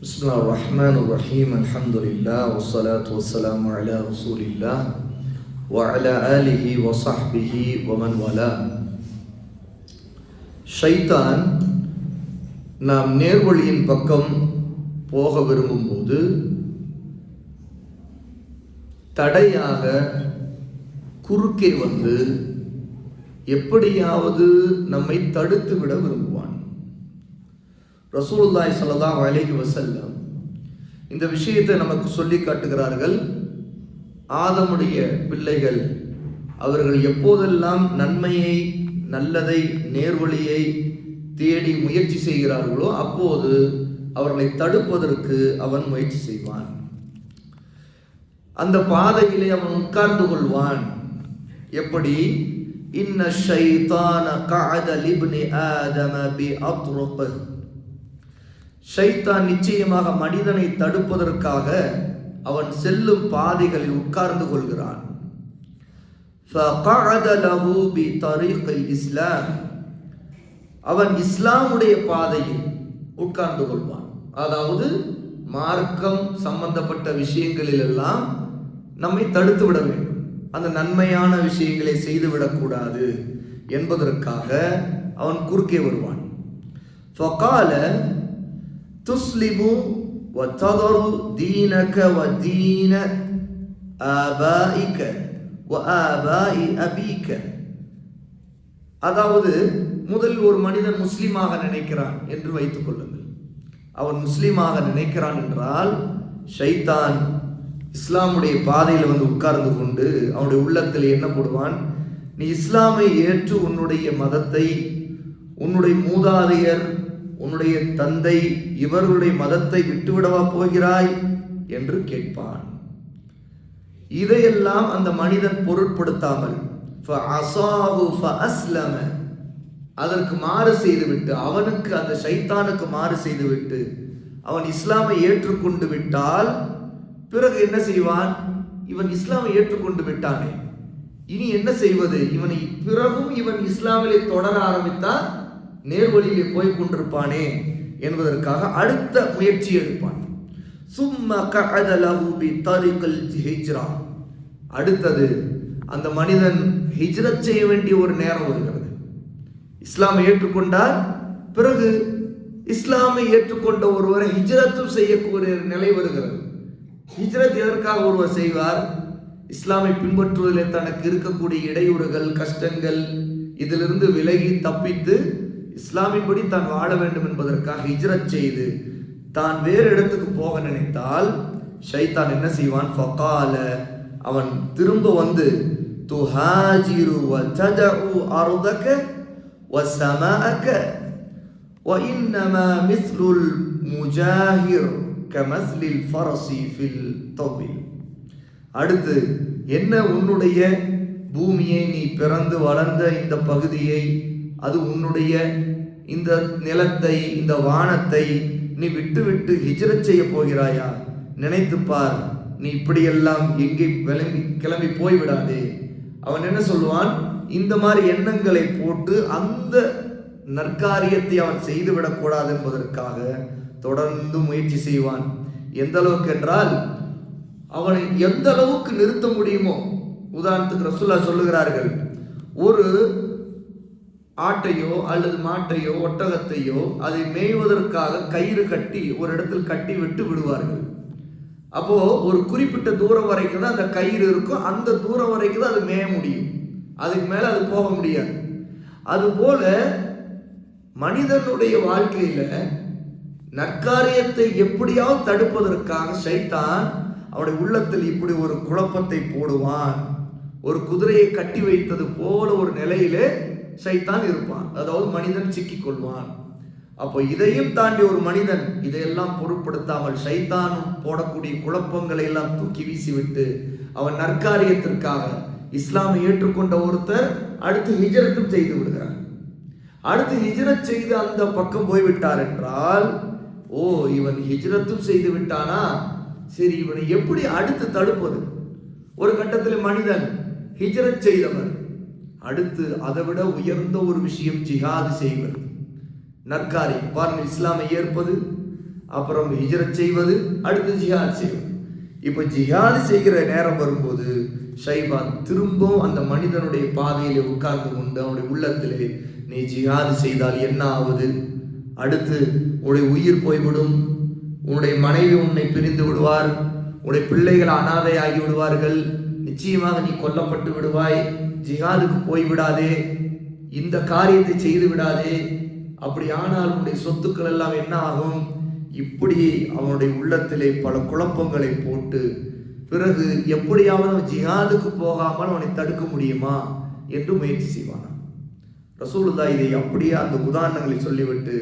பிஸ்மில்லாஹிர் ரஹ்மானிர் ரஹீம். அல்ஹம்துலில்லாஹ் வஸ்ஸலாத்து வஸ்ஸலாமு அலா ரசூலில்லாஹ் வ அலா ஆலிஹி வ ஸஹ்பிஹி வ மன் வலா. ஷைத்தான் நாம் நேர்வழியின் பக்கம் போக விரும்பும்போது தடையாக குறுக்கே வந்து எப்படியாவது நம்மை தடுத்து விட விரும்புவான். ரசூலுல்லாஹி ஸல்லல்லாஹு அலைஹி வஸல்லம் இந்த விஷயத்தை நமக்கு சொல்லி காட்டுகிறார்கள். ஆதமுடைய பிள்ளைகள் அவர்கள் எப்போதெல்லாம் நன்மையை, நல்லதை, நேர்வழியை தேடி முயற்சி செய்கிறார்களோ அப்போது அவர்களை தடுப்பதற்கு அவன் முயற்சி செய்வான். அந்த பாதையிலே அவன் உட்கார்ந்து கொள்வான். எப்படி? இன்ன ஷைத்தான கஅத லிப்னி ஆதம பி அத்ருக். ஷைத்தான் நிச்சயமாக மனிதனை தடுப்பதற்காக அவன் செல்லும் பாதைகளில் உட்கார்ந்து கொள்கிறான். ஃபகஅத லஹு பி தரீகில் இஸ்லாம். அவன் இஸ்லாமுடைய பாதையில் உட்கார்ந்து கொள்வான். அதாவது மார்க்கம் சம்பந்தப்பட்ட விஷயங்களில் எல்லாம் நம்மை தடுத்து விட வேண்டும், அந்த நன்மையான விஷயங்களை செய்துவிடக்கூடாது என்பதற்காக அவன் குறுக்கே வருவான். ஃபகால துஸ்லிமு வ ததரு தீனக வ தீன ஆபாயிக வ ஆபாயி அபீக. அதாவது முதலில் ஒரு மனிதன் முஸ்லீமாக நினைக்கிறான் என்று வைத்துக் கொள்ளுங்கள். அவன் முஸ்லீமாக நினைக்கிறான் என்றால் ஷைத்தான் இஸ்லாமுடைய பாதையில் வந்து உட்கார்ந்து கொண்டு அவனுடைய உள்ளத்தில் என்ன போடுவான்? நீ இஸ்லாமை ஏற்று உன்னுடைய மதத்தை, உன்னுடைய மூதாதையர், உன்னுடைய தந்தை இவர்களுடைய மதத்தை விட்டுவிடவா போகிறாய் என்று கேட்பான். இதையெல்லாம் அந்த மனிதன் பொருட்படுத்தாமல் அதற்கு மாறு செய்துவிட்டு, அவனுக்கு, அந்த ஷைத்தானுக்கு மாறு செய்துவிட்டு அவன் இஸ்லாமை ஏற்றுக்கொண்டு விட்டால் பிறகு என்ன செய்வான்? இவன் இஸ்லாமை ஏற்றுக்கொண்டு விட்டானே, இனி என்ன செய்வது? இவனை பிறகும் இவன் இஸ்லாமிலே தொடர ஆரம்பித்தால் நேர்வழியிலே போய் கொண்டிருப்பானே என்பதற்காக அடுத்த முயற்சி எடுப்பான். சும்ம கஅத லஹு பி தரீகில் ஹிஜ்ரா. அடுத்தது அந்த மனிதன் ஹிஜ்ரத் செய்ய வேண்டிய ஒரு நேரம் வருகிறது. இஸ்லாமை ஏற்றுக்கொண்டால் பிறகு இஸ்லாமை ஏற்றுக்கொண்ட ஒருவரை ஹிஜ்ரத்தும் செய்யக்கூடிய நிலை வருகிறது. ஹிஜ்ரத் எதற்காக ஒருவர் செய்வார்? இஸ்லாமை பின்பற்றுவதிலே தனக்கு இருக்கக்கூடிய இடையூறுகள், கஷ்டங்கள், இதிலிருந்து விலகி தப்பித்து இஸ்லாமின்படி தான் வாழ வேண்டும் என்பதற்காக ஹிஜ்ரத் செய்து தான் வேறு இடத்துக்கு போக நினைத்தால் ஷைத்தான் என்ன செய்வான்? ஃபகால, அவன் திரும்ப வந்து துஹாஜிரு வ ததஉ அர்தக வ ஸமாஅக வ இன்னமா மிஸ்லுல் முஜாஹிர் கமஸ்லில் ஃபரஸி ஃபில் தவில். அடுத்து என்ன, உன்னுடைய பூமியை, நீ பிறந்து வளர்ந்த இந்த பகுதியை, அது உன்னுடைய இந்த நிலத்தை, இந்த வானத்தை நீ விட்டு விட்டு ஹிஜ்ரத் செய்ய போகிறாயா? நினைத்துப்பார், நீ இப்படியெல்லாம் எங்கே கிளம்பி போய்விடாதே. அவன் என்ன சொல்லுவான்? இந்த மாதிரி எண்ணங்களை போட்டு அந்த நற்காரியத்தை அவன் செய்துவிடக்கூடாது என்பதற்காக தொடர்ந்து முயற்சி செய்வான். எந்த அளவுக்கு என்றால் அவனை எந்த அளவுக்கு நிறுத்த முடியுமோ. உதாரணத்துக்கு ரசூலுல்லாஹ் சொல்லுகிறார்கள், ஒரு ஆட்டையோ அல்லது மாட்டையோ ஒட்டகத்தையோ அதை மேய்வதற்காக கயிறு கட்டி ஒரு இடத்தில் கட்டி விட்டு விடுவார்கள். அப்போ ஒரு குறிப்பிட்ட தூரம் வரைக்கும் தான் அந்த கயிறு இருக்கும், அந்த தூரம் வரைக்கும் தான் அது மேய முடியும், அதுக்கு மேல அது போக முடியாது. அதுபோல மனிதனுடைய வாழ்க்கையில நற்காரியத்தை எப்படியாவது தடுப்பதற்காக ஷைத்தான் அவனுடைய உள்ளத்தில் இப்படி ஒரு குழப்பத்தை போடுவான். ஒரு குதிரையை கட்டி வைத்தது போல ஒரு நிலையிலே ஷைத்தான் இருப்பான். அதாவது மனிதன் சிக்கிக் கொள்வான். அப்போ இதையும் தாண்டி ஒரு மனிதன் இதையெல்லாம் பொருட்படுத்தாமல் ஷைத்தான் போடக்கூடிய குழப்பங்களை எல்லாம் தூக்கி வீசிவிட்டு அவன் நற்காரியத்திற்காக இஸ்லாமை ஏற்றுக்கொண்ட ஒருத்தர் அடுத்து ஹிஜ்ரத்தும் செய்து விடுகிறார். அடுத்து ஹிஜ்ரத் செய்து அந்த பக்கம் போய்விட்டார் என்றால், ஓ, இவன் ஹிஜ்ரத்தும் செய்து விட்டானா, சரி, இவனை எப்படி அடுத்து தடுப்பது? ஒரு கட்டத்தில் மனிதன் ஹிஜ்ரத் செய்தவர் அடுத்து அதை விட உயர்ந்த ஒரு விஷயம் ஜிஹாது செய்வது, நற்காரியம். பாருங்கள், இஸ்லாமை ஏற்பது, அப்புறம் ஹிஜ்ரத் செய்வது, அடுத்து ஜிஹாத் செய்வது. இப்போ ஜிஹாத் செய்கிற நேரம் வரும்போது ஷைபான் திரும்பவும் அந்த மனிதனுடைய பாதையிலே உட்கார்ந்து கொண்டு அவனுடைய உள்ளத்திலே, நீ ஜிஹாது செய்தால் என்ன ஆவது, அடுத்து உன்னுடைய உயிர் போய்விடும், உன்னுடைய மனைவி உன்னை பிரிந்து விடுவார், உன்னுடைய பிள்ளைகள் அனாதையாகி விடுவார்கள், நிச்சயமாக நீ கொல்லப்பட்டு விடுவாய், ஜிஹாதுக்கு போய்விடாதே, இந்த காரியத்தை செய்து விடாதே, அப்படி ஆனால் உன்னுடைய சொத்துக்கள் எல்லாம் என்ன ஆகும், இப்படி அவனுடைய உள்ளத்திலே பல குழப்பங்களை போட்டு பிறகு எப்படியாவது அவன் ஜிஹாதுக்கு போகாமல் அவனை தடுக்க முடியுமா என்று முயற்சி செய்வான். ரசூலுல்லாஹ் இதை அப்படியே அந்த உதாரணங்களை சொல்லிவிட்டு,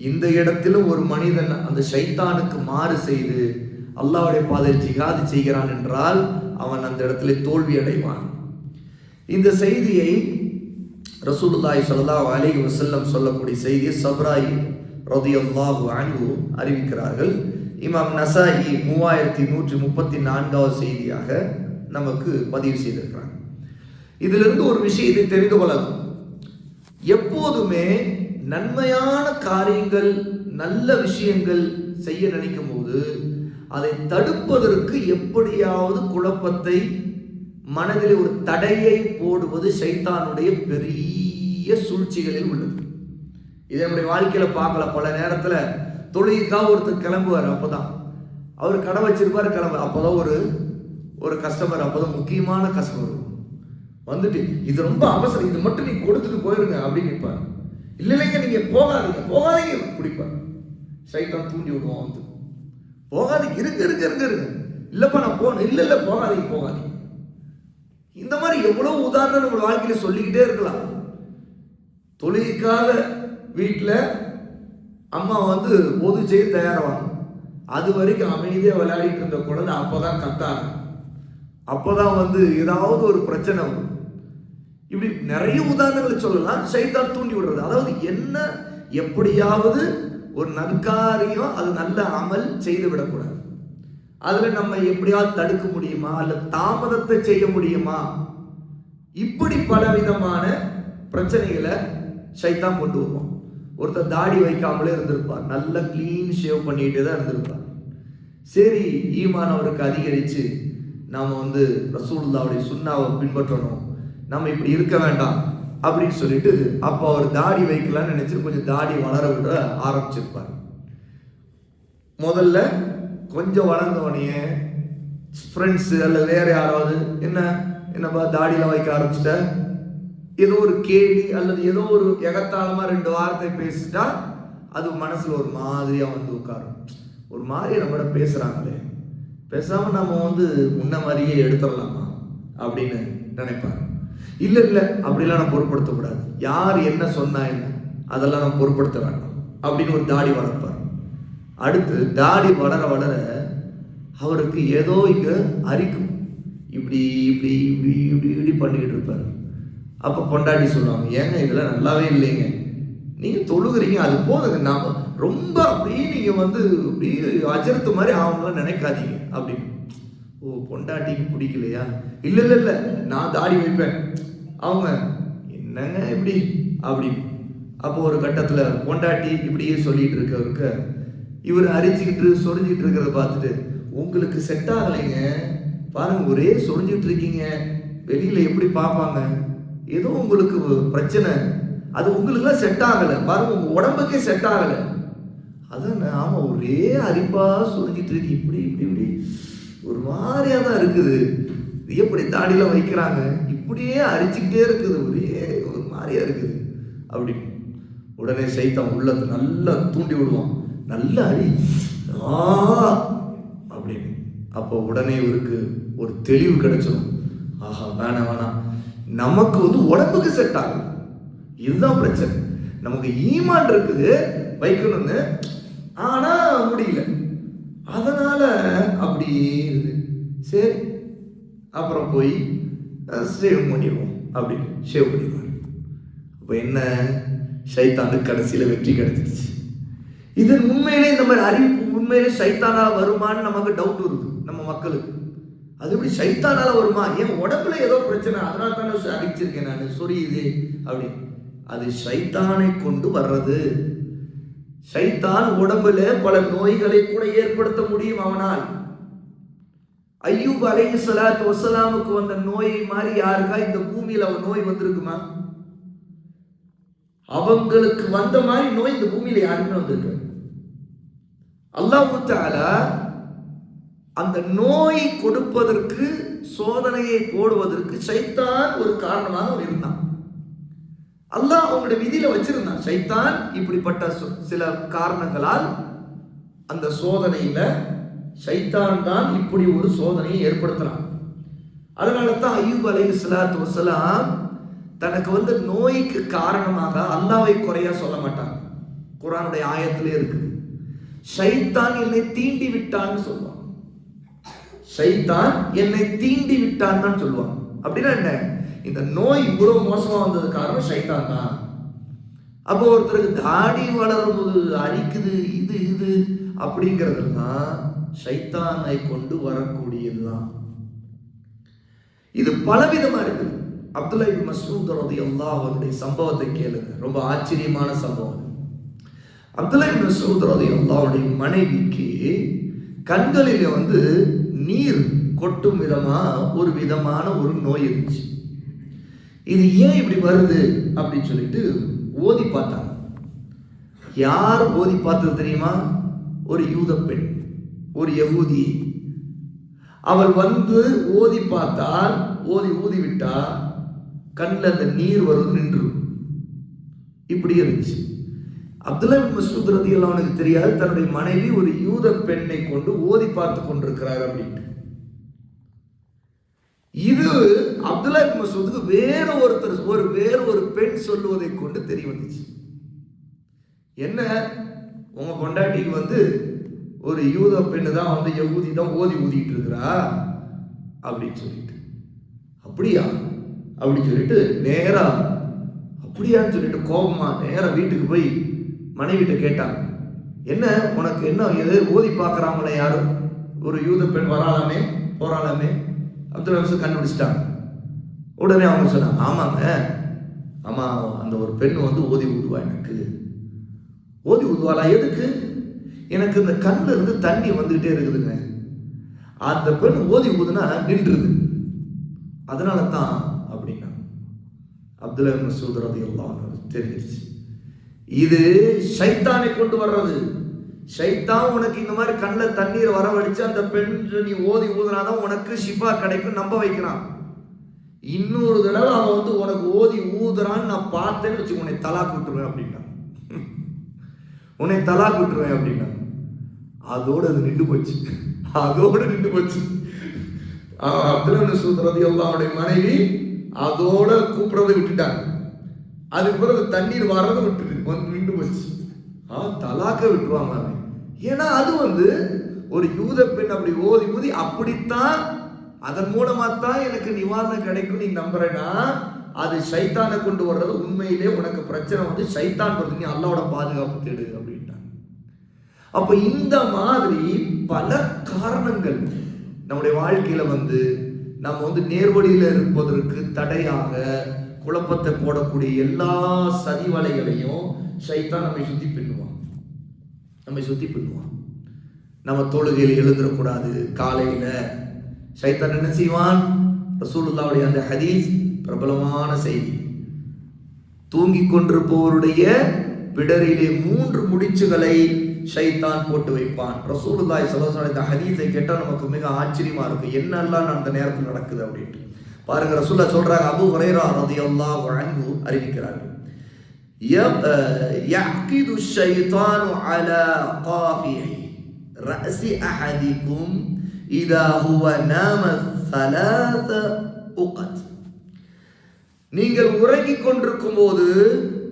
இந்த இடத்திலும் ஒரு மனிதன் அந்த ஷைத்தானுக்கு மாறு செய்து அல்லாஹ்வுடைய பாதையில் ஜிஹாது செய்கிறான் என்றால் அவன் அந்த இடத்துல தோல்வி அடைவான். இந்த செய்தியை ரசூலுல்லாஹி ஸல்லல்லாஹு அலைஹி வஸல்லம் சொல்லக்கூடிய செய்தியை சப்ராயி ரலியல்லாஹு அன்ஹு அறிவிக்கிறார்கள். இமாம் நசாயி 3134வது செய்தியாக நமக்கு பதிவு செய்திருக்கிறாங்க. இதிலிருந்து ஒரு விஷயத்தை தெரிந்து கொள்ளலாம். எப்போதுமே நன்மையான காரியங்கள், நல்ல விஷயங்கள் செய்ய நினைக்கும் போது அதை தடுப்பதற்கு எப்படியாவது குழப்பத்தை, மனதில் ஒரு தடையை போடுவது ஷைத்தானுடைய பெரிய சூழ்ச்சிகளில் உள்ளது. இதை நம்முடைய வாழ்க்கையில பார்க்கலாம். பல நேரத்துல தொழுகைக்காக ஒருத்தர் கிளம்புவார், அப்பதான் அவர் கடை வச்சிருப்பாரு, கிளம்பு அப்போதான் ஒரு கஸ்டமர், அப்போதான் முக்கியமான கஸ்டமர் வந்துட்டு, இது ரொம்ப அவசரம், இது மட்டும் நீங்க கொடுத்துட்டு போயிருங்க அப்படின்னு நிற்பாரு. இல்லைங்க நீங்க போகாதீங்க குடிப்பார். ஷைத்தான் தூண்டி விடுவான், வந்து போகாதீங்க, இருங்க, இல்லப்பா நான் போகணும், இல்ல போகாதீங்க. இந்த மாதிரி எவ்வளவு உதாரணம் நம்ம வாழ்க்கையில சொல்லிக்கிட்டே இருக்கலாம். தொழுகைக்காக வீட்டில் அம்மா வந்து பொது செய்ய தயாராவாங்க, அது வரைக்கும் அமைதியாக விளையாடிட்டு இருந்த குழந்தை அப்போதான் கத்தாங்க, அப்போதான் வந்து ஏதாவது ஒரு பிரச்சனை வரும். இப்படி நிறைய உதாரணங்களை சொல்லலாம். ஷைத்தான் தூண்டி விடுறது, அதாவது என்ன, எப்படியாவது ஒரு நற்காரியம், அது நல்ல அமல் செய்து விடக்கூடாது, அதுல நம்ம எப்படியாவது தடுக்க முடியுமா, அல்ல தாமதத்தை செய்ய முடியுமா, இப்படி பலவிதமான பிரச்சனைகளை ஷைத்தான் கொண்டு வருவோம். ஒருத்தர் தாடி வைக்காமலே இருந்திருப்பார், நல்ல கிளீன் ஷேவ் பண்ணிட்டே தான் இருந்திருப்பார். சரி, ஈமான் அவருக்கு அதிகரிச்சு நாம வந்து ரசூலுல்லாஹ்வுடைய சுன்னாவை பின்பற்றணும், நம்ம இப்படி இருக்க வேண்டாம் அப்படின்னு சொல்லிட்டு அப்போ அவர் தாடி வைக்கலாம்னு நினைச்சு கொஞ்சம் தாடி வளர விட ஆரம்பிச்சிருப்பார். முதல்ல கொஞ்சம் வளர்ந்தவனைய ஃப்ரெண்ட்ஸு அல்ல வேற யாராவது என்னப்பா தாடியில் வைக்க ஆரம்பிச்சிட்ட, ஏதோ ஒரு கேலி அல்லது ஏதோ ஒரு எகத்தாளமா 2 வார்த்தை பேசிட்டா அது மனசுல ஒரு மாதிரியா வந்து உட்காரும். ஒரு மாதிரி நம்மளோட பேசுறாங்களே, பேசாம நம்ம வந்து முன்ன மாதிரியே எடுத்துடலாமா அப்படின்னு நினைப்பாங்க. இல்ல அப்படிலாம் நம்ம பொருட்படுத்தக்கூடாது, யார் என்ன சொன்னா என்ன அதெல்லாம் நம்ம பொருட்படுத்த வேண்டாம் அப்படின்னு ஒரு தாடி வளர்ப்பார். அடுத்து தாடி வளர வளர அவருக்கு ஏதோ இங்க அரிக்கும், இப்படி இப்படி இப்படி இப்படி இப்படி பண்ணிக்கிட்டு இருப்பார். அப்போ பொண்டாட்டி சொல்லுவாங்க, ஏங்க இதெல்லாம் நல்லாவே இல்லைங்க, நீங்க தொழுகிறீங்க அது போதுங்க, நாம ரொம்ப அப்படியே நீங்க வந்து அப்படியே அஜர்த்து மாதிரி அவங்களாம் நினைக்காதீங்க அப்படின்னு. ஓ, பொண்டாட்டிக்கு பிடிக்கலையா, இல்ல நான் தாடி வைப்பேன், அவங்க என்னங்க இப்படி அப்படின்னு. அப்போ ஒரு கட்டத்துல பொண்டாட்டி இப்படியே சொல்லிட்டு இருக்க இவர் அரிச்சுக்கிட்டு சொரிஞ்சிட்டு இருக்கிறத பார்த்துட்டு, உங்களுக்கு செட் ஆகலைங்க பாருங்க, ஒரே சொரிஞ்சிட்டு இருக்கீங்க, வெளியில எப்படி பார்ப்பாங்க, ஏதோ உங்களுக்கு பிரச்சனை, அது உங்களுக்குலாம் செட் ஆகலை பாருங்க, உங்க உடம்புக்கே செட் ஆகலை. அதான் ஆமா, ஒரே அரிப்பா சொல்லிட்டு இருக்கு, இப்படி இப்படி இப்படி ஒரு மாதிரியா தான் இருக்குது, எப்படி தாடியில வைக்கிறாங்க, இப்படியே அரிச்சுக்கிட்டே இருக்குது, ஒரே ஒரு மாதிரியா இருக்குது அப்படின்னு. உடனே சைத்தான் உள்ளத்தை நல்லா தூண்டி விடுவான், நல்ல அரி அப்படின்னு. அப்போ உடனே இவருக்கு ஒரு தெளிவு கிடைச்சிடும், ஆஹா வேணாம், நமக்கு வந்து உடம்புக்கு செட் ஆகும், இதுதான் பிரச்சனை, நமக்கு ஈமான் இருக்குது வைக்கணும்னு, ஆனா முடியல, அதனால அப்படியே இருக்கு. சரி, அப்புறம் போய் சேவ் பண்ணிடுவோம் அப்படின்னு சேவ் பண்ணிடுவாங்க. அப்போ என்ன, ஷைத்தானுக்கு கடைசியில் வெற்றி கிடைச்சிருச்சு. இது உண்மையிலே இந்த மாதிரி அறிவிப்பு உண்மையிலே ஷைத்தானால வருமானு நமக்கு டவுட் வருது நம்ம மக்களுக்கு. அது எப்படி ஷைத்தானால வருமா, என் உடம்புல ஏதோ பிரச்சனை அதனால தானே அடிச்சிருக்கேன் நான் சொரியுது அப்படி. அது ஷைத்தானை கொண்டு வர்றது. ஷைத்தான் உடம்புல பல நோய்களை கூட ஏற்படுத்த முடியும் அவனால். ஐயூப் அலைஹிஸ்ஸலாத்து வஸ்ஸலாமுக்கு வந்த நோயை மாதிரி யாருக்கா இந்த பூமியில நோய் வந்திருக்குமா? அவங்களுக்கு வந்த மாதிரி நோய் இந்த பூமியில யாருக்குமே வந்திருக்கு. அல்லாஹ் தஆலா அந்த நோய் கொடுப்பதற்கு, சோதனையை போடுவதற்கு ஷைத்தான் ஒரு காரணமாக இருந்தான். அல்லாஹ் அவங்களுடைய விதியில வச்சிருந்தான். ஷைத்தான் இப்படிப்பட்ட சில காரணங்களால் அந்த சோதனையில ஷைத்தான் தான் இப்படி ஒரு சோதனையை ஏற்படுத்துறான். அதனால தான் அய்யூப் அலைஹிஸ்ஸலாத்து வஸ்ஸலாம் தனக்கு வந்த நோய்க்கு காரணமாக அல்லாஹ்வை குறையா சொல்ல மாட்டாங்க. குர்ஆனுடைய ஆயத்திலே இருக்குது, ஷைத்தான் என்னை தீண்டி விட்டான்னு சொல்லுவான். ஷைத்தான் என்னை தீண்டி விட்டான்னு தான் சொல்லுவான். அப்படின்னா என்ன? இந்த நோய் இவ்வளவு மோசமா வந்தது காரணம் ஷைத்தான் தான். அப்போ ஒருத்தருக்கு தாடி வளரும் போது அரிக்குது, இது அப்படிங்கிறதுலாம் ஷைத்தானை கொண்டு வரக்கூடியதுதான். இது பலவிதமா இருக்குது. அப்துல்லா இப்னு மஸ்ஊத் ரலியல்லாஹு அன்ஹுடைய சம்பவத்தை கேளுங்க, ரொம்ப ஆச்சரியமான சம்பவம். அப்துல்லா இப்னு மஸ்ஊத் ரலியல்லாஹு அன்ஹுடைய மனைவிக்கு கண்களிலே நீர் கொட்டும் ஒரு விதமான ஒரு நோய் இருந்துச்சு. இது ஏன் இப்படி வருது அப்படின்னு சொல்லிட்டு ஓதி பார்த்தாங்க. யார் ஓதி பார்த்தது தெரியுமா? ஒரு யூத பெண், ஒரு யகூதி. அவள் ஓதி பார்த்தால், ஊதி விட்டா கண்ணில் அந்த நீர் வருவது நின்று இப்படி இருந்துச்சு. அப்துல்லா இப்னு மஸ்ஊத் ரலியல்லாஹு அன்ஹு தெரியாது தன்னுடைய மனைவி ஒரு யூத பெண்ணை கொண்டு ஓதி பார்த்து கொண்டிருக்கிறார் அப்படின்ட்டு. இது அப்துல்லா இப்னு மஸ்ஊதுக்கு வேற ஒரு பெண் சொல்லுவதை கொண்டு தெரிய வந்துச்சு. என்ன, உங்க பொண்டாட்டிக்கு ஒரு யூத பெண்ணு தான் யகூதி தான் ஊதிட்டு இருக்கிறா அப்படின்னு சொல்லிட்டு, அப்படியா அப்படின்னு சொல்லிட்டு நேரா அப்படியான்னு சொல்லிட்டு கோபமா நேரா வீட்டுக்கு போய் மனைவிட்ட கேட்டாங்க, என்ன உனக்கு என்ன எது ஓதி பார்க்கறாங்களே யாரும், ஒரு யூத பெண் வராலாமே போறாலாமே. அப்துல்லா இப்னு கண்டுபிடிச்சிட்டாங்க. உடனே அவங்க சொன்னாங்க, ஆமாங்க, ஆமா அந்த ஒரு பெண் ஓதி ஊதுவா, எனக்கு ஓதி ஊதுவாளா? எதுக்கு? எனக்கு இந்த கண்ணில் இருந்து தண்ணி வந்துகிட்டே இருக்குதுங்க, அந்த பெண் ஓதி ஊதுனா நின்றுது, அதனால தான் அப்படின்னா. அப்துல்லா இப்னு மஸ்ஊத் ரலியல்லாஹு அன்ஹு தெரிஞ்சிருச்சு, இது ஷைத்தானை கொண்டு வர்றது. ஷைத்தான் உனக்கு இந்த மாதிரி கண்ணில் தண்ணீர் வரவழைச்சு அந்த பெண் நீ ஓதி ஊதுனாதான் உனக்கு ஷிஃபா கிடைக்கும் நம்ப வைக்கிறான். இன்னொரு தடவை அவன் உனக்கு ஓதி ஊதுறான்னு நான் பார்த்தேன்னு வச்சு உன்னை தலாக் விட்டுருவேன் அப்படின்னா, உன்னை தலாக் விட்டுருவேன் அப்படின்னா. அதோட அது நின்று போச்சு. அப்துல்லா இப்னு மஸ்ஊத் ரலியல்லாஹு அன்ஹுடைய மனைவி அதோட கூப்பிடுறதை விட்டுட்டாங்க. அதுக்கு பிறகு தண்ணீர் வர்றதை விட்டுட்டு நின்று போச்சு. தலாக்க விட்டுருவாங்க. ஏன்னா அது ஒரு யூத பெண் அப்படி ஓதி ஊதி அப்படித்தான், அதன் மூலமா தான் எனக்கு நிவாரணம் கிடைக்கும் நீ நம்புறேன்னா, அது ஷைத்தானை கொண்டு வர்றது. உண்மையிலே உனக்கு பிரச்சனை ஷைத்தான் வருது, நீ அல்லாஹ்வோட பாதுகாப்பு தேடு அப்படின்ட்டாங்க. அப்ப இந்த மாதிரி பல காரணங்கள் நம்முடைய வாழ்க்கையில நம்ம நேர்வழியில இருப்பதற்கு தடையாக குழப்பத்தை போடக்கூடிய எல்லா சதி வலைகளையும் ஷைத்தான் நம்மை சுத்தி பின்னுவான். நம்ம தொழுகையில் எழுந்திரக்கூடாது. காலையில ஷைத்தான் என்ன செய்வான்? ரசூலுல்லாஹ்வுடைய அந்த ஹதீஸ் பிரபலமான செய்தி, தூங்கிக் கொண்டிருப்பவருடைய பிடரிலே 3 முடிச்சுகளை ஷைத்தான் போட்டு வைப்பான். ரசூலுல்லாஹி ஸல்லல்லாஹு அலைஹி வஸல்லம் இந்த ஹதீஸை கேட்டால் நமக்கு மிக ஆச்சரியமா இருக்கும், என்னெல்லாம் அந்த நேரத்தில் நடக்குது அப்படின்ட்டு. பாருங்க, ரசூலுல்லாஹ் சொல்றாங்க, அபூ ஹுரைரா ரலியல்லாஹு அன்ஹு அறிவிக்கிறார்கள், يعقد الشيطان على قافي رأس أحدكم إذا هو نام 3 عقد. நீங்கள் உறங்கிக் கொண்டிருக்கும் போது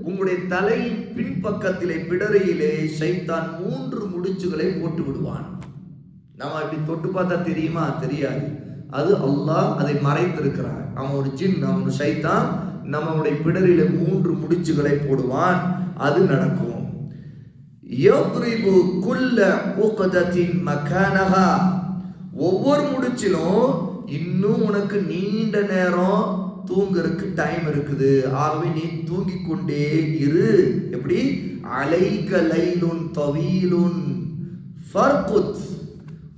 உங்களுடைய தலையின் பின்பக்கத்திலே பிடரையிலே ஷைத்தான் 3 முடிச்சுகளை போட்டு விடுவான். நம்ம இப்படி தொட்டு பார்த்தா தெரியுமா? தெரியாது. அது அல்லாஹ் அதை மறைத்திருக்கிறான். அவன் ஒரு ஜின், அவன் ஒரு ஷைத்தான் நம்மளுடைய பிடரில 3 முடிச்சுகளை போடுவான். அது நடக்கும். யத்ரிபு குல்ல உக்தத்தின் மகானஹா, ஒவ்வொரு முடிச்சிலும் இன்னும் உனக்கு நீண்ட நேரம் தூங்குறதுக்கு டைம் இருக்குது, ஆகவே நீ தூங்கிக் கொண்டே இரு. எப்படி? அலைக லைலுன் தவீலுன் ஃபர்குத்,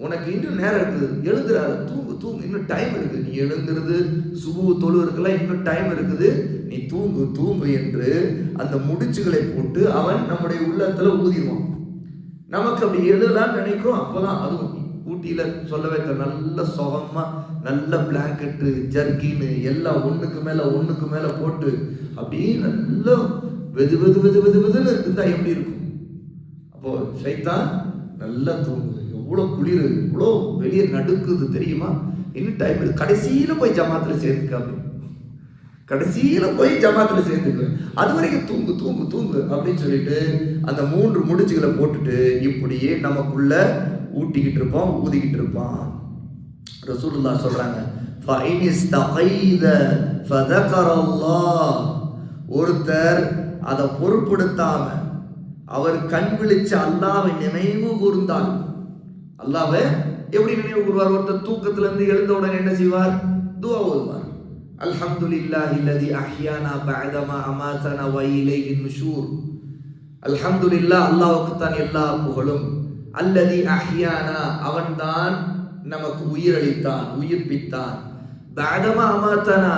உனக்கு இன்னும் நேரம் இருக்குது, எழுந்துறாத, தூங்கு தூங்கு, இன்னும் டைம் இருக்குது, நீ எழுந்துருது சுபு தொழுவதுக்கெல்லாம் இன்னும் டைம் இருக்குது, நீ தூங்கு தூங்கு என்று அந்த முடிச்சுகளை போட்டு அவன் நம்முடைய உள்ளத்துல ஊதிடுவான். நமக்கு அப்படி எழுதலாம்னு நினைக்கிறோம். அப்பதான் அதுவும் ஊட்டியில சொல்லவே நல்ல சுகமா நல்ல பிளாங்கெட்டு ஜர்கின்னு எல்லாம் ஒண்ணுக்கு மேல போட்டு அப்படியே நல்ல வெது வெது வெது வெது வெதுன்னு இருந்தா எப்படி இருக்கும்? அப்போ ஷைத்தான் நல்லா தூங்குது, எவ்வளவு குளிர், இவ்வளோ வெளியே நடுக்குது தெரியுமா, இன்னும் டைம் இருக்கு, கடைசியில போய் ஜமாத்துல சேர்ந்துக்க, அப்படி கடைசியில போய் ஜமாத்துல சேர்ந்துக்க, அது வரைக்கும் தூங்கு தூங்கு தூங்கு அப்படின்னு சொல்லிட்டு அந்த 3 முடிச்சுகளை போட்டுட்டு இப்படியே நமக்குள்ள ஊட்டிக்கிட்டு இருப்பான், ஊதிக்கிட்டு இருப்பான். ரசூலுல்லாஹ் சொல்றாங்க, ஒருத்தர் அதை பொருட்படுத்தாம அவர் கண் விழிச்சு அல்லாஹ்வை நினைவு கூர்ந்தால், அல்லாஹ்வை எப்படி நினைவு கூறுவார்? ஒருத்தர் தூக்கத்துல இருந்து எழுந்த உடனே என்ன செய்வார்? துஆ ஓதுவார். அல்ஹம்துலில்லாஹி அல்லதி அஹ்யானா பஅதமா அமாதனா வ இலைஹின் நுஷூர். அல்ஹம்துலில்லாஹ், அல்லாஹ்வுக்கு தான் எல்லா புகழும். அல்லதி அஹ்யானா, அவன்தான் நமக்கு உயிரளித்தான், உயிர்ப்பித்தான். பஅதமா அமாதனா,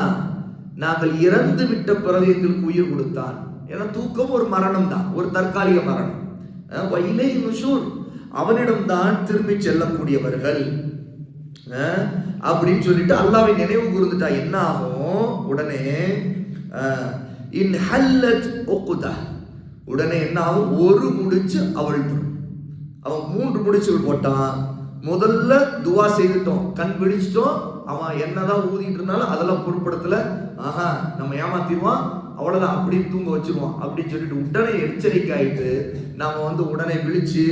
நாங்கள் இறந்து விட்ட பிறகு எங்களுக்கு உயிர் கொடுத்தான். ஏன்னா தூக்கம் ஒரு மரணம் தான், ஒரு தற்காலிக மரணம். வ இலைஹின் நுஷூர், அவனிடம்தான் திரும்பி செல்லக்கூடியவர்கள் அப்படின்னு சொல்லிட்டு அல்லாஹ்வை நினைவு கூர்ந்துட்டா என்ன ஆகும்? உடனே இன் ஹல்லத் உக்தா, உடனே என்ன ஆகும்? ஒரு முடிச்சு அவிழ்ந்துடும். அவன் 3 முடிச்சுகள் போட்டான். முதல்ல துவா செய்துட்டோம், கண் விழிச்சிட்டோம், அவன் என்னதான் ஊதிட்டு இருந்தாலும் அதெல்லாம் பொருட்படுத்தல, ஆஹா நம்ம ஏமாத்திடுவான், அவ்வளவுதான், அப்படியே தூங்க வச்சிருவான் அப்படின்னு சொல்லிட்டு உடனே எச்சரிக்கை ஆயிட்டு நாம உடனே விழிச்சு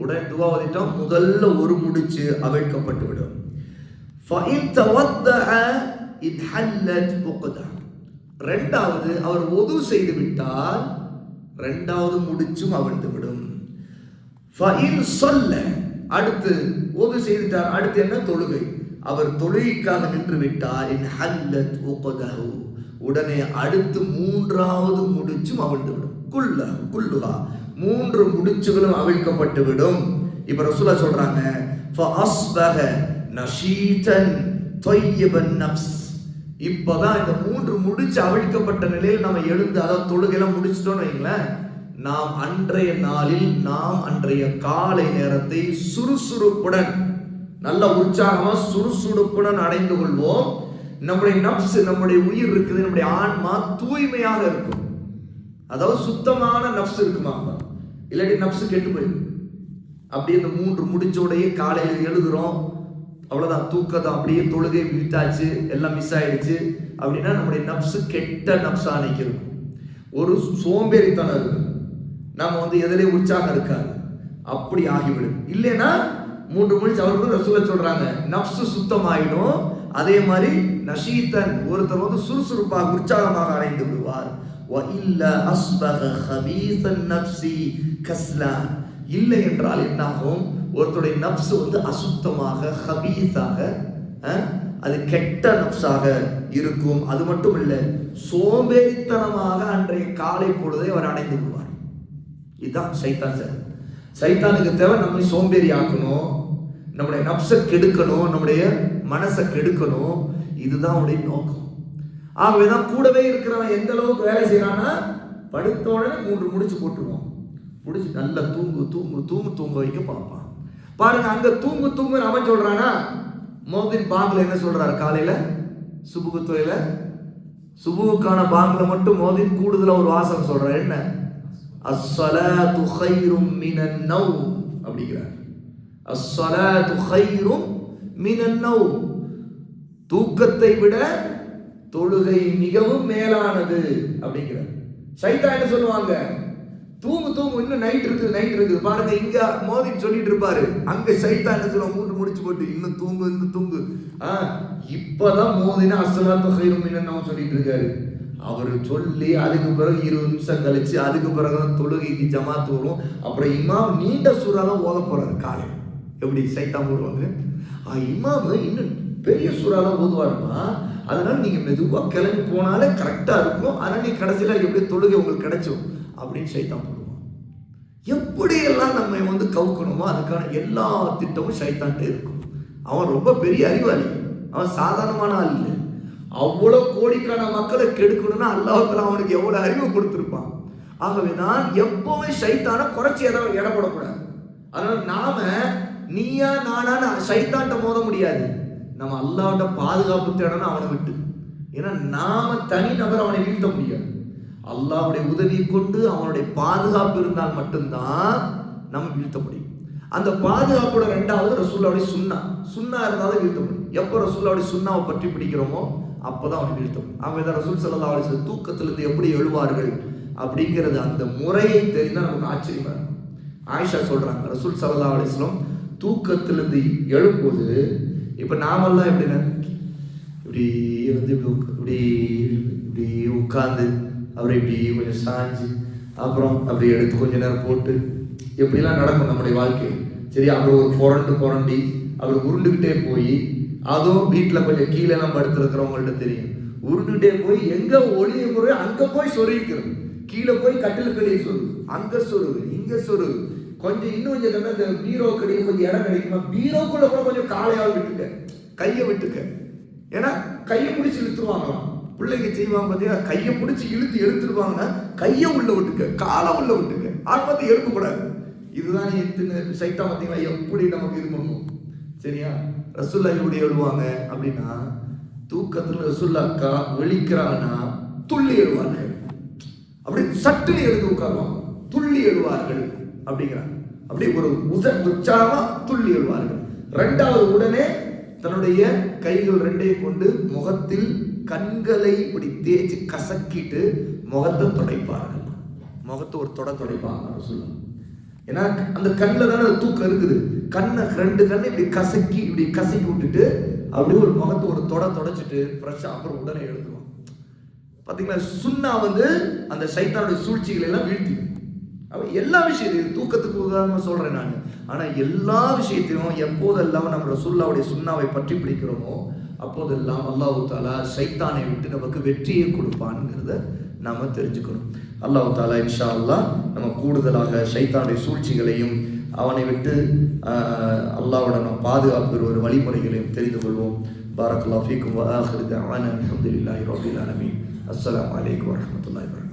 உடனே துவா ஓதிட்டோம். முதல்ல ஒரு முடிச்சு அவிழ்க்கப்பட்டு விடும். இரண்டாவது அவர் ஒது செய்து விட்டால் இரண்டாவது முடிச்சும் அவிழ்ந்து விடும். அடுத்து ஒது செய்துட்டார், அடுத்து என்ன? தொழுகை. அவர் தொழுகைக்காக நின்று விட்டார், உடனே அடுத்து 3வது முடிச்சும் அவிழ்ந்து விடும். குல்லுஹா, 3 முடிச்சுகளும் அவிழ்க்கப்பட்டு விடும். இப்ப ரசூலுல்லாஹ் சொல்றாங்க, ஃபஅஸ்பஹ நஷீதன் தொய்யிபன் நஃப்ஸ். இப்பதான் இந்த 3 முடிச்சு அவிழ்க்கப்பட்ட நிலையில் நம்ம எழுந்து, அதாவது தொழுகையெல்லாம் முடிச்சிட்டோம்னு வைங்களேன், நாம் அன்றைய நாளில் நாம் அன்றைய காலை நேரத்தை சுறுசுறுப்புடன் நல்ல உற்சாகமா சுறுசுறுப்புடன் அடைந்து கொள்வோம். நம்முடைய நஃப்ஸ், நம்முடைய உயிர் இருக்குது, நம்முடைய ஆன்மா தூய்மையாக இருக்கும். அதாவது சுத்தமான நஃப்ஸ் இருக்குமா, இல்லாட்டி நஃப்ஸ் கெட்டு போயிடும். அப்படியே இந்த 3 முடிச்சோடையே காலையில் எழுதுறோம், அவ்வளவுதான், தூக்கத்தை அப்படியே தொழுகை விட்டாச்சு, எல்லாம் மிஸ் ஆயிடுச்சு அப்படின்னா நம்முடைய நஃப்ஸ் கெட்ட நஃப்ஸா நிற்கிறது. ஒரு சோம்பேறித்தனம் இருக்கு, நம்ம எதிலே உற்சாகம் இருக்காது, அப்படி ஆகிவிடும். இல்லைன்னா 3 முடிச்சு அவர்கள் ரசூலுல்லாஹ் சொல்றாங்க, நஃப்ஸ் சுத்தமாயிடும். அதே மாதிரி நஷீத்தன், ஒருத்தர் சுறுசுறுப்பாக உற்சாகமாக அடைந்து விடுவார். வ இல்ல அஸ்பஹ ஹபீஸன் நஃப்ஸி கஸ்லான், இல்லை என்றால் என்னாகும்? ஒருத்தருடைய நஃப்ஸ் அசுத்தமாக, ஹபீஸாக, அது கெட்ட நஃப்ஸாக இருக்கும். அது மட்டும் இல்லை, சோம்பேறித்தனமாக அன்றைய காலை பொழுதை அவர் அடைந்து விடுவார். இதுதான் சைத்தான் சார். சைத்தானுக்கு தேவை நம்மை சோம்பேறி ஆக்கணும், நம்முடைய நஃப்ஸை கெடுக்கணும், நம்முடைய மனசை கெடுக்கணும். இதுதான் அவனுடைய நோக்கம். ஆகவேதான் கூடவே இருக்கிறவன் எந்த அளவுக்கு வேலை செய்யறான்னா, படுத்த உடனே 3 முடிச்சு போட்டுருவான், முடிச்சு நல்லா தூங்கு தூங்கு தூங்கு தூங்க வைக்க பார்ப்பான். பாருங்க, அங்க தூங்கு தூங்குன்னு அவன் சொல்றானா? மோதின் பாங்குல என்ன சொல்றாரு? காலையில சுபுகு தொழில, சுபுவுக்கான பாங்குல மட்டும் மோதின் கூடுதலா ஒரு வாசகம் சொல்றாரு. என்ன? அஸ்ஸலாத்து கைரும் மினன் நௌம் அப்படிங்கிறார். அஸ்ஸலாத்து கைரும் மினன் நௌம், தூக்கத்தை விட தொழுகை மிகவும் மேலானது அப்படிங்கிறார். சைத்தான் என்ன சொல்லுவாங்க? தூங்கு தூங்கு, இன்னும் நைட் இருக்குது. பாருங்க, இங்க மோதி சொல்லிட்டு இருப்பாரு, அங்க சைத்தான் என்ன சொல்லுவாங்க? 3 முடிச்சு போட்டு இன்னும் தூங்கு, இன்னும் தூங்கு. இப்பதான் மோதினா அஸ்ஸலாத்து கைரும் மினன் நௌம் சொல்லிட்டு இருக்காரு. அவர் சொல்லி அதுக்கு பிறகு 20 நிமிஷம் கழிச்சு அதுக்கு பிறகுதான் தொழுகைக்கு ஜமாத்து வரும். அப்புறம் இமாம் நீண்ட சூறாதான் ஓத போறாரு காலையில். எப்படி சைத்தான் போடுவாங்க? இமாம் இன்னும் பெரிய சூறாதான் ஓதுவாருமா, அதனால நீங்க மெதுவா கிளம்பி போனாலே கரெக்டா இருக்கும். அதனால நீ கடைசியில எப்படி தொழுகை உங்களுக்கு கிடைச்சும் அப்படின்னு சைத்தான் போடுவான். எப்படியெல்லாம் நம்ம கவுக்கணுமோ அதுக்கான எல்லா திட்டமும் சைத்தான்ட்டே இருக்கும். அவன் ரொம்ப பெரிய அறிவாளி, அவன் சாதாரணமான ஆள் இல்லை. அவ்வளவு கோடிக்கான மக்களை கெடுக்கணும்னா அல்லாஹ் அவனுக்கு எவ்வளவு அறிவு கொடுத்திருப்பான். ஆகவே நான் எப்பவுமே சைத்தான குறைச்சி இடப்படக்கூடாது. அதனால நாம நீயா நானா சைத்தான்ட்ட மோத முடியாது. நம்ம அல்லாஹ்ட்ட பாதுகாப்பு தேடணும் அவனை விட்டு. ஏன்னா நாம தனி நபர் அவனை வீழ்த்த முடியாது. அல்லாஹ்வுடைய உதவியை கொண்டு அவனுடைய பாதுகாப்பு இருந்தால் மட்டும்தான் நம்ம வீழ்த்த முடியும். அந்த பாதுகாப்போட ரெண்டாவது ரசூலுல்லாஹ்வுடைய சுன்னா இருந்தாலும் வீழ்த்த முடியும். எப்போ ரசூலுல்லாஹ்வுடைய சுன்னாவை பற்றி பிடிக்கிறோமோ அப்போதான் அவனை வீழ்த்த முடியும். அவங்க ரசூல் ஸல்லல்லாஹு அலைஹி வஸல்லம் தூக்கத்திலிருந்து எப்படி எழுவார்கள் அப்படிங்கிறது அந்த முறையை தெரிந்தால் நமக்கு ஆச்சரியமா இருக்கும். ஆயிஷா சொல்றாங்க, ரசூல் ஸல்லல்லாஹு அலைஹி வஸல்லம் தூக்கத்திலிருந்து எழும்போது இப்ப நாமெல்லாம் எப்படின்னா இப்படி இப்படி இப்படி உட்கார்ந்து அப்புறம் இப்படி கொஞ்சம் சாஞ்சு அப்புறம் அப்படி எடுத்து கொஞ்ச நேரம் போட்டு எப்படிலாம் நடக்கும் நம்முடைய வாழ்க்கை. சரி, அப்புறம் ஒரு புரண்டி அவர் உருண்டுகிட்டே போய், அதுவும் வீட்டில் கொஞ்சம் கீழே நம்ம படுத்துருக்கிறவங்கள்ட்ட தெரியும், உருண்டுகிட்டே போய் எங்க ஒளிய முறை அங்க போய் சொருகிக்கிறது. கீழே போய் கட்டிலுக்கடியை சொருகு, அங்க சொருகு, இங்க சொருகு, கொஞ்சம் இன்னும் கொஞ்சம் இந்த பீரோ கடியில் கொஞ்சம் இடம் கிடைக்குமா, பீரோக்குள்ள கூட கொஞ்சம் காலையால் விட்டுக்க, கையை விட்டுக்க. ஏன்னா கையை பிடிச்சி இழுத்துருவாங்களாம் பிள்ளைங்க செய்வாங்க பார்த்தீங்கன்னா, கையை பிடிச்சி இழுத்துருவாங்கன்னா கையை உள்ள விட்டுக்க, காலை உள்ள விட்டுக்க, ஆரம்பத்தை எழுப்பக்கூடாது. இதுதான் சைத்தா பார்த்தீங்களா எப்படி நமக்கு இது பண்ணுவோம். சரியா, ரசூல்லா எப்படி எழுவாங்க அப்படின்னா, தூக்கத்தில் ரசூல்லாக்கா விழிக்கிறாங்கன்னா துள்ளி எழுவார்கள். அப்படி சட்டுன்னு எழுந்து உட்காருவாங்க, துள்ளி எழுவார்கள் அப்படிங்கிறாங்க. அப்படி ஒரு உற்சாகமா துள்ளி எழுவார்கள். ரெண்டாவது உடனே தன்னுடைய கைகள் ரெண்டையும் கொண்டு முகத்தில் கண்களை இப்படி தேய்ச்சி கசக்கிட்டு முகத்தை துடைப்பார்கள். முகத்தை ஒரு துடைப்பாங்க ரசூலுல்லாஹ். ஏன்னா அந்த கண்ணில் தானே தூக்கம் இருக்குது. கண்ணை ரெண்டு கண்ணை இப்படி கசக்கி விட்டுட்டு அப்படியே ஒரு முகத்தை ஒரு தொடச்சிட்டு ஃப்ரெஷ்ஷா அப்புறம் உடனே எழுதுவான். பார்த்தீங்களா, சுன்னா அந்த சைத்தானுடைய சூழ்ச்சிகளை எல்லாம் வீழ்த்தி எல்லா விஷயத்தையும் தூக்கத்துக்கு உதாரணமா சொல்றேன் நான். ஆனா எல்லா விஷயத்தையும் எப்போதெல்லாம் நம்ம ரசூலுல்லாஹ்வுடைய சுன்னாவை பற்றி பிடிக்கிறோமோ அப்போதெல்லாம் அல்லாஹ் தஆலா சைத்தானை விட்டு நமக்கு வெற்றியை கொடுப்பான்ங்கிறத நாம தெரிஞ்சுக்கணும். அல்லாஹ் தஆலா இன்ஷா அல்லாஹ் நம்ம கூடுதலாக சைத்தானுடைய சூழ்ச்சிகளையும் அவனை விட்டு அல்லாஹ்வோட நம்ம பாதுகாப்பு ஒரு வழிமுறைகளையும் தெரிந்து கொள்வோம். பாரக்கல்லாஹு ஃபீக்கும் வ ஆகிரு தஅவானா அல்ஹம்துலில்லாஹி ரப்பில் ஆலமீன். அஸ்ஸலாமு அலைக்கும் வரஹ்மத்துல்லாஹி வபரகாத்துஹு.